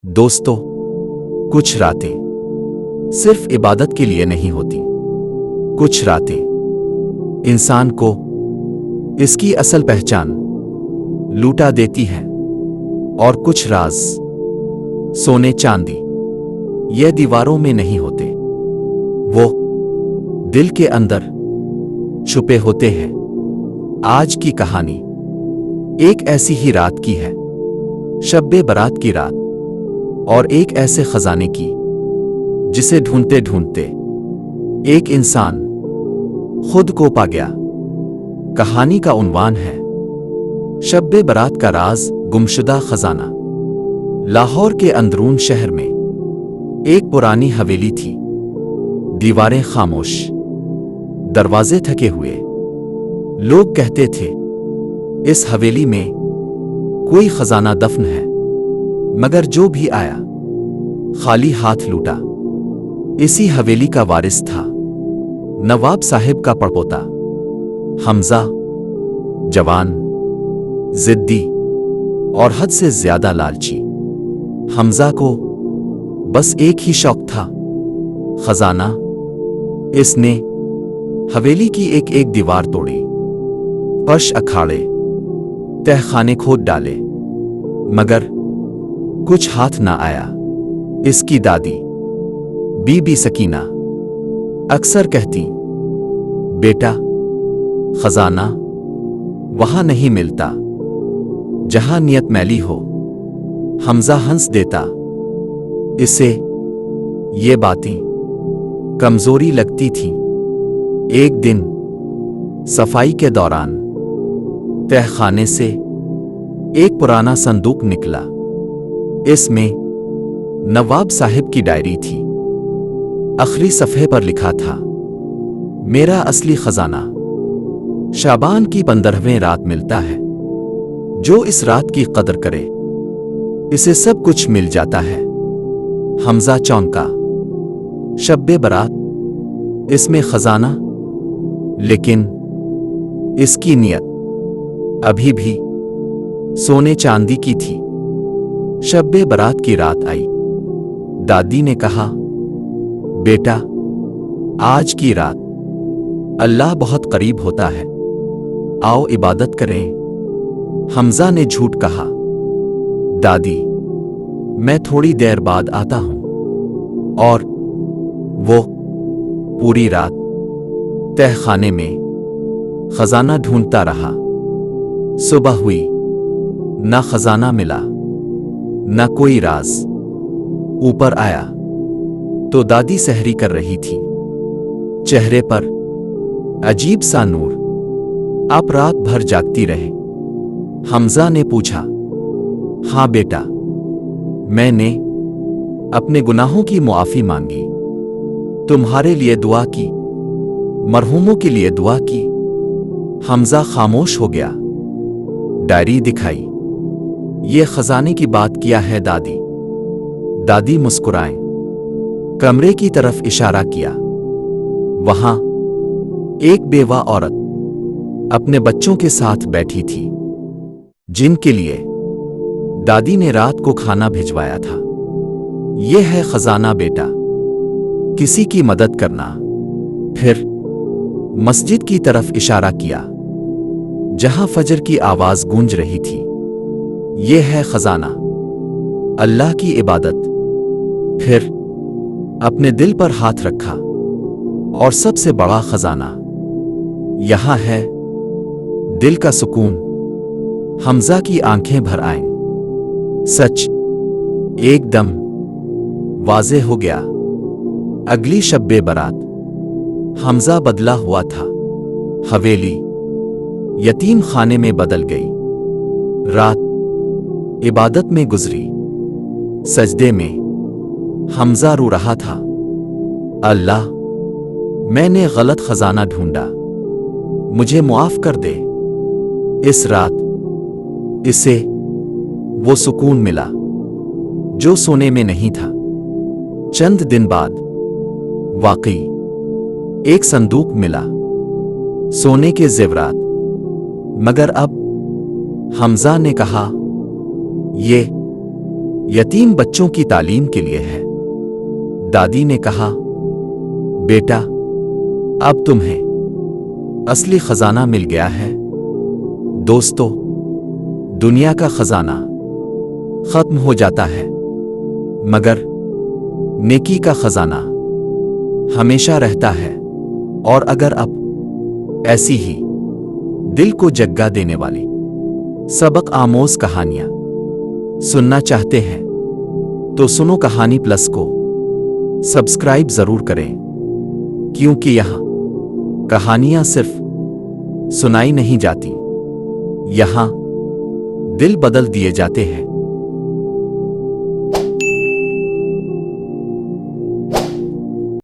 दोस्तों, कुछ रातें सिर्फ इबादत के लिए नहीं होती। कुछ रातें इंसान को इसकी असल पहचान लूटा देती हैं। और कुछ राज सोने चांदी ये दीवारों में नहीं होते, वो दिल के अंदर छुपे होते हैं। आज की कहानी एक ऐसी ही रात की है, शब्बे बारात की रात, और एक ऐसे खजाने की जिसे ढूंढते ढूंढते एक इंसान खुद को पा गया। कहानी का उन्वान है शब्बे बारात का राज, गुमशुदा खजाना। लाहौर के अंदरून शहर में एक पुरानी हवेली थी। दीवारें खामोश, दरवाजे थके हुए। लोग कहते थे इस हवेली में कोई खजाना दफन है, मगर जो भी आया खाली हाथ लूटा। इसी हवेली का वारिस था नवाब साहिब का पड़पोता हमजा। जवान, जिद्दी और हद से ज्यादा लालची। हमजा को बस एक ही शौक था, खजाना। इसने हवेली की एक एक दीवार तोड़ी, फर्श अखाड़े, तहखाने खोद डाले, मगर कुछ हाथ ना आया। इसकी दादी बीबी सकीना अक्सर कहती, बेटा, खजाना वहां नहीं मिलता जहां नियत मैली हो। हमजा हंस देता, इसे ये बातें कमजोरी लगती थीं। एक दिन सफाई के दौरान तहखाने से एक पुराना संदूक निकला। इसमें नवाब साहिब की डायरी थी। आखिरी सफ़े पर लिखा था, मेरा असली खजाना शाबान की 15वीं रात मिलता है। जो इस रात की कदर करे इसे सब कुछ मिल जाता है। हमजा चौंका, शब्बे बारात, इसमें खजाना? लेकिन इसकी नियत अभी भी सोने चांदी की थी। शब्बे बारात की रात आई। दादी ने कहा, बेटा, आज की रात अल्लाह बहुत करीब होता है, आओ इबादत करें। हमजा ने झूठ कहा, दादी, मैं थोड़ी देर बाद आता हूं। और वो पूरी रात तहखाने में खजाना ढूंढता रहा। सुबह हुई, ना खजाना मिला, ना कोई राज। ऊपर आया तो दादी सहरी कर रही थी, चेहरे पर अजीब सा नूर। आप रात भर जागती रहे? हमजा ने पूछा। हां बेटा, मैंने अपने गुनाहों की मुआफी मांगी, तुम्हारे लिए दुआ की, मरहूमों के लिए दुआ की। हमजा खामोश हो गया। डायरी दिखाई, ये खजाने की बात किया है दादी। दादी मुस्कुराए, कमरे की तरफ इशारा किया। वहां एक बेवा औरत अपने बच्चों के साथ बैठी थी, जिनके लिए दादी ने रात को खाना भिजवाया था। यह है खजाना बेटा, किसी की मदद करना। फिर मस्जिद की तरफ इशारा किया, जहां फजर की आवाज गूंज रही थी। यह है खजाना, अल्लाह की इबादत। फिर अपने दिल पर हाथ रखा, और सबसे बड़ा खजाना यहां है, दिल का सुकून। हमजा की आंखें भर आईं। सच एकदम वाज़े हो गया। अगली शब्बे बारात हमजा बदला हुआ था। हवेली यतीम खाने में बदल गई। रात इबादत में गुजरी। सजदे में हमजा रो रहा था, अल्लाह, मैंने गलत खजाना ढूंढा, मुझे मुआफ कर दे। इस रात इसे वो सुकून मिला जो सोने में नहीं था। चंद दिन बाद वाकई एक संदूक मिला, सोने के जेवरात। मगर अब हमजा ने कहा, यतीम बच्चों की तालीम के लिए है। दादी ने कहा, बेटा, अब तुम्हें असली खजाना मिल गया है। दोस्तों, दुनिया का खजाना खत्म हो जाता है, मगर नेकी का खजाना हमेशा रहता है। और अगर आप ऐसी ही दिल को जग्गा देने वाली सबक आमोज कहानियां सुनना चाहते हैं तो सुनो कहानी प्लस को सब्सक्राइब जरूर करें, क्योंकि यहाँ कहानियां सिर्फ सुनाई नहीं जाती, यहाँ दिल बदल दिए जाते हैं।